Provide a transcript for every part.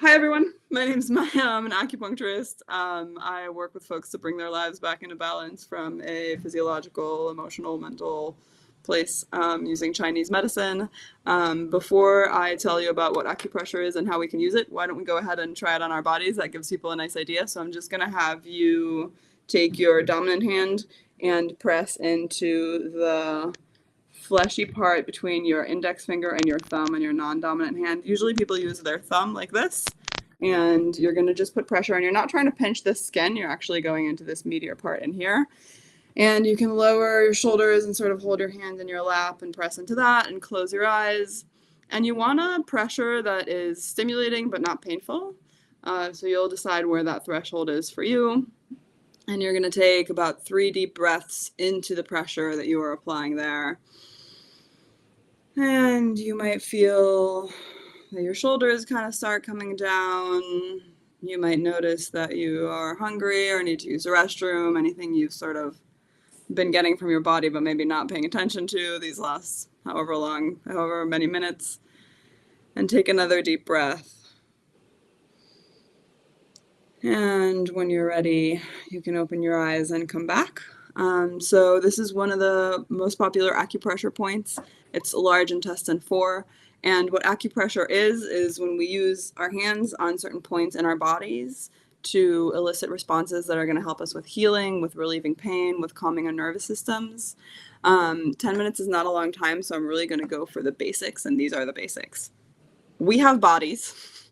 Hi everyone, my name's Maya. I'm an acupuncturist. I work with folks to bring their lives back into balance from a physiological, emotional, mental place using Chinese medicine. Before I tell you about what acupressure is and how we can use it, why don't we go ahead and try it on our bodies? That gives people a nice idea. So I'm just going to have you take your dominant hand and press into the fleshy part between your index finger and your thumb and your non-dominant hand. Usually people use their thumb like this, and you're going to just put pressure, and you're not trying to pinch the skin, you're actually going into this meatier part in here. And you can lower your shoulders and sort of hold your hand in your lap and press into that and close your eyes. And you want a pressure that is stimulating but not painful. So you'll decide where that threshold is for you. And you're going to take about 3 deep breaths into the pressure that you are applying there. And you might feel that your shoulders kind of start coming down. You might notice that you are hungry or need to use the restroom, anything you've sort of been getting from your body but maybe not paying attention to these last however many minutes. And take another deep breath. And when you're ready, you can open your eyes and come back. So this is one of the most popular acupressure points. It's large intestine 4. And what acupressure is when we use our hands on certain points in our bodies to elicit responses that are going to help us with healing, with relieving pain, with calming our nervous systems. 10 minutes is not a long time, so I'm really going to go for the basics, and these are the basics. We have bodies.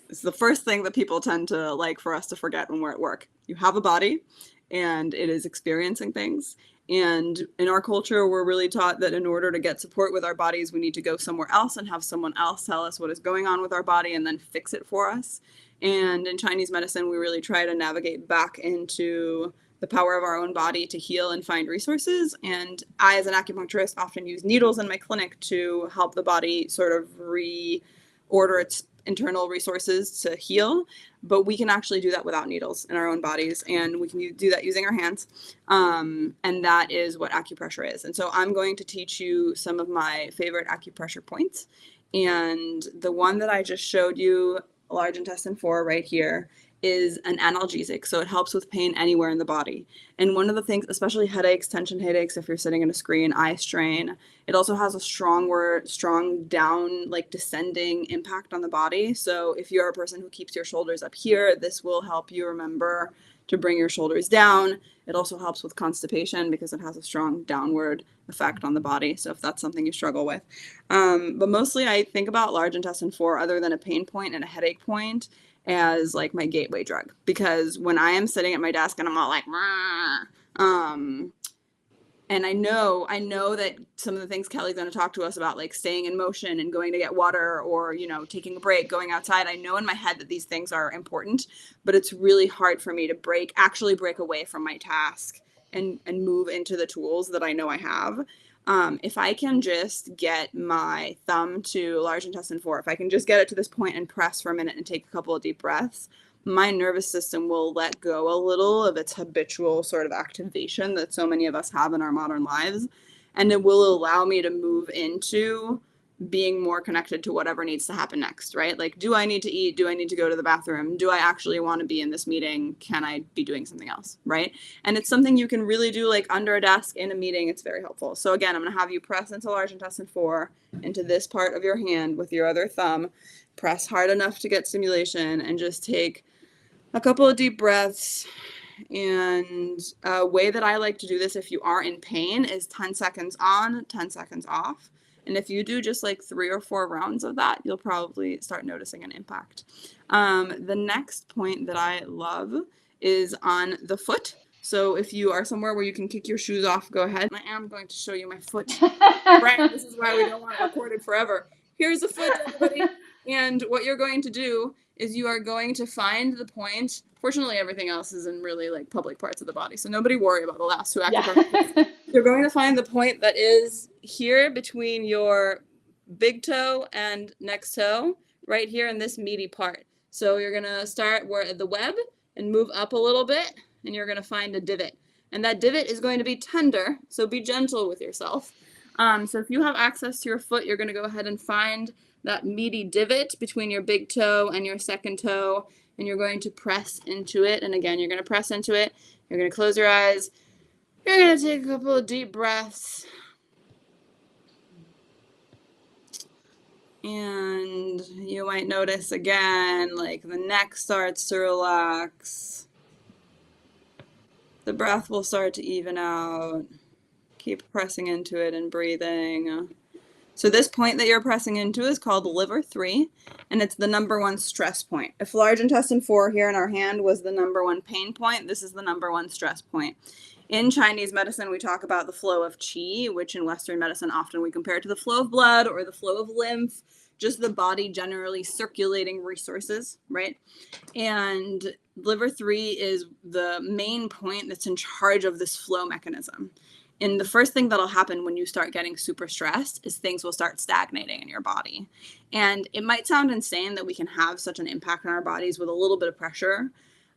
It's the first thing that people tend to like for us to forget when we're at work. You have a body, and it is experiencing things. And in our culture, we're really taught that in order to get support with our bodies, we need to go somewhere else and have someone else tell us what is going on with our body and then fix it for us. And in Chinese medicine, we really try to navigate back into the power of our own body to heal and find resources. And I, as an acupuncturist, often use needles in my clinic to help the body sort of reorder its internal resources to heal, but we can actually do that without needles in our own bodies, and we can do that using our hands, and that is what acupressure is. And so I'm going to teach you some of my favorite acupressure points, and the one that I just showed you, large intestine 4 right here, is an analgesic, so it helps with pain anywhere in the body. And one of the things, especially headaches, tension headaches, if you're sitting in a screen, eye strain, it also has a strong down, like descending impact on the body. So if you're a person who keeps your shoulders up here, this will help you remember to bring your shoulders down. It also helps with constipation because it has a strong downward effect on the body. So if that's something you struggle with. But mostly I think about large intestine 4, other than a pain point and a headache point, as like my gateway drug, because when I am sitting at my desk and I'm all like, and I know that some of the things Kelly's going to talk to us about, like staying in motion and going to get water, or, taking a break, going outside. I know in my head that these things are important, but it's really hard for me to actually break away from my task and move into the tools that I know I have. If I can just get my thumb to large intestine 4, if I can just get it to this point and press for a minute and take a couple of deep breaths, my nervous system will let go a little of its habitual sort of activation that so many of us have in our modern lives. And it will allow me to move into being more connected to whatever needs to happen next, right? Like, do I need to eat? Do I need to go to the bathroom? Do I actually want to be in this meeting? Can I be doing something else, right? And it's something you can really do like under a desk in a meeting. It's very helpful. So again, I'm going to have you press into large intestine 4, into this part of your hand with your other thumb. Press hard enough to get stimulation and just take a couple of deep breaths. And a way that I like to do this if you are in pain is 10 seconds on, 10 seconds off. And if you do just like 3 or 4 rounds of that, you'll probably start noticing an impact. The next point that I love is on the foot. So if you are somewhere where you can kick your shoes off, go ahead. I am going to show you my foot. Right, this is why we don't want it recorded forever. Here's the foot, everybody. And what you're going to do is you are going to find the point. Fortunately, everything else is in really like public parts of the body, so nobody worry about the last 2 acupuncture. You're going to find the point that is here between your big toe and next toe, right here in this meaty part. So you're going to start where the web and move up a little bit, and you're going to find a divot. And that divot is going to be tender, so be gentle with yourself. So if you have access to your foot, you're going to go ahead and find that meaty divot between your big toe and your second toe, and you're going to press into it. And again, you're going to press into it. You're going to close your eyes. You're going to take a couple of deep breaths. And you might notice again, like the neck starts to relax. The breath will start to even out. Keep pressing into it and breathing. So this point that you're pressing into is called liver 3, and it's the number 1 stress point. If large intestine 4 here in our hand was the number 1 pain point, this is the number 1 stress point. In Chinese medicine, we talk about the flow of qi, which in Western medicine often we compare to the flow of blood or the flow of lymph, just the body generally circulating resources, right? And liver 3 is the main point that's in charge of this flow mechanism. And the first thing that'll happen when you start getting super stressed is things will start stagnating in your body. And it might sound insane that we can have such an impact on our bodies with a little bit of pressure.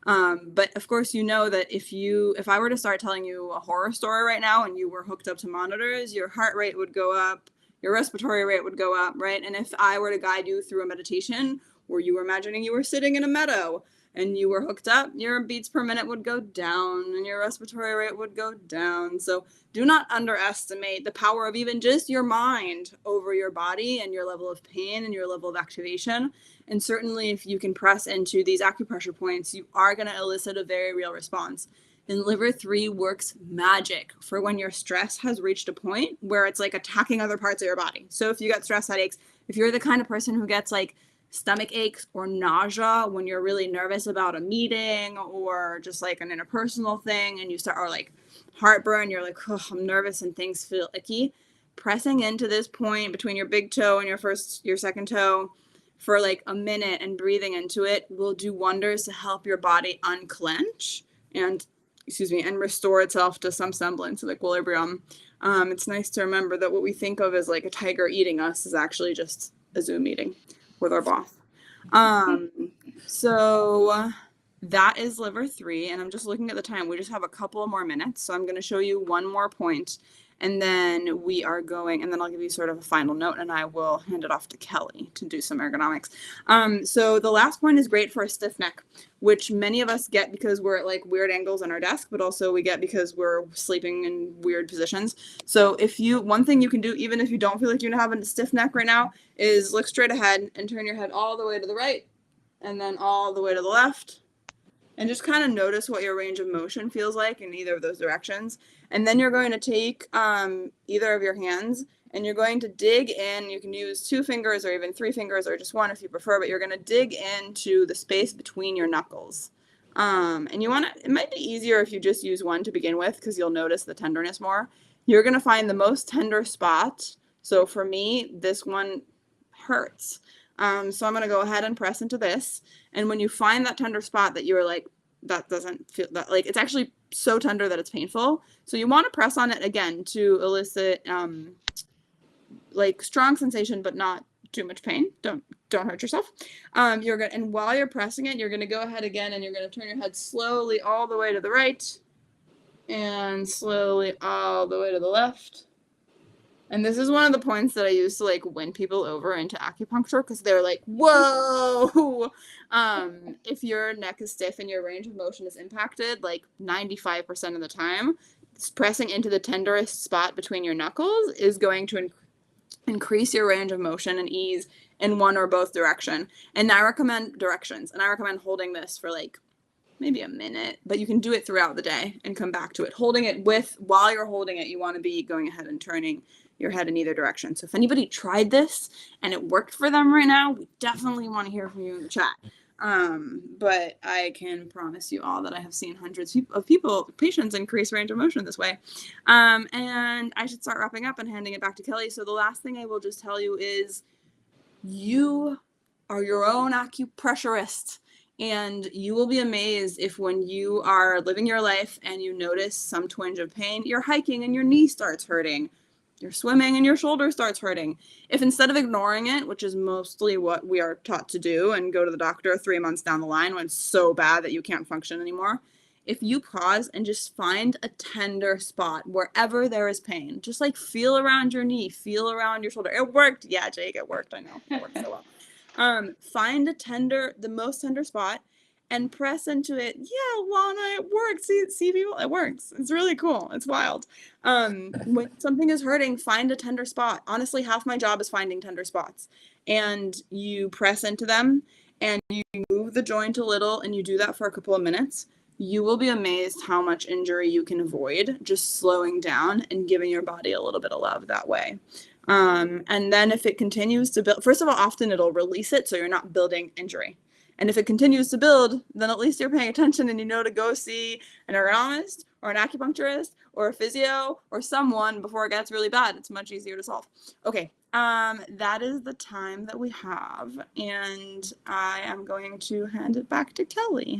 But of course, you know that if I were to start telling you a horror story right now and you were hooked up to monitors, your heart rate would go up, your respiratory rate would go up, right? And if I were to guide you through a meditation where you were imagining you were sitting in a meadow and you were hooked up, your beats per minute would go down and your respiratory rate would go down. So do not underestimate the power of even just your mind over your body and your level of pain and your level of activation. And certainly if you can press into these acupressure points, you are going to elicit a very real response. And liver 3 works magic for when your stress has reached a point where it's like attacking other parts of your body. So if you get stress headaches, if you're the kind of person who gets like stomach aches or nausea when you're really nervous about a meeting or just like an interpersonal thing, and you start, or like heartburn, you're like, oh, I'm nervous and things feel icky, pressing into this point between your big toe and your second toe for like a minute and breathing into it will do wonders to help your body unclench and restore itself to some semblance of equilibrium. It's nice to remember that what we think of as like a tiger eating us is actually just a Zoom meeting with our boss. So that is liver 3, and I'm just looking at the time. We just have a couple more minutes, so I'm going to show you one more point, and then we are going, and then I'll give you sort of a final note, and I will hand it off to Kelly to do some ergonomics. So the last point is great for a stiff neck, which many of us get because we're at like weird angles on our desk, but also we get because we're sleeping in weird positions. So one thing you can do, even if you don't feel like you have a stiff neck right now, is look straight ahead and turn your head all the way to the right and then all the way to the left. And just kind of notice what your range of motion feels like in either of those directions. And then you're going to take either of your hands and you're going to dig in. You can use 2 fingers or even 3 fingers or just 1 if you prefer, but you're going to dig into the space between your knuckles. And it might be easier if you just use 1 to begin with because you'll notice the tenderness more. You're going to find the most tender spot. So for me, this one hurts. So I'm going to go ahead and press into this. And when you find that tender spot that you're like, that doesn't feel that, like, it's actually so tender that it's painful. So you want to press on it again to elicit like strong sensation, but not too much pain. Don't hurt yourself. And while you're pressing it, you're going to go ahead again and you're going to turn your head slowly all the way to the right and slowly all the way to the left. And this is one of the points that I use to like win people over into acupuncture because they're like, whoa! If your neck is stiff and your range of motion is impacted, like 95% of the time, pressing into the tenderest spot between your knuckles is going to increase your range of motion and ease in one or both direction. And I recommend directions, and I recommend holding this for like maybe a minute, but you can do it throughout the day and come back to it. While you're holding it, you want to be going ahead and turning your head in either direction. So if anybody tried this and it worked for them right now, we definitely want to hear from you in the chat. But I can promise you all that I have seen hundreds of patients increase range of motion this way. And I should start wrapping up and handing it back to Kelly. So the last thing I will just tell you is you are your own acupressurist. And you will be amazed if when you are living your life and you notice some twinge of pain, you're hiking and your knee starts hurting, you're swimming and your shoulder starts hurting. If instead of ignoring it, which is mostly what we are taught to do and go to the doctor 3 months down the line when it's so bad that you can't function anymore, if you pause and just find a tender spot wherever there is pain, just like feel around your knee, feel around your shoulder. It worked. Yeah, Jake, it worked. I know. It worked so well. Find the most tender spot and press into it. Yeah, Lana, it works. See people, it works. It's really cool. It's wild. When something is hurting, find a tender spot. Honestly, half my job is finding tender spots. And you press into them and you move the joint a little and you do that for a couple of minutes. You will be amazed how much injury you can avoid just slowing down and giving your body a little bit of love that way. And then if it continues to build, first of all, often it'll release it so you're not building injury. And if it continues to build, then at least you're paying attention and you know to go see an ergonomist or an acupuncturist or a physio or someone before it gets really bad. It's much easier to solve. Okay, that is the time that we have, and I am going to hand it back to Kelly.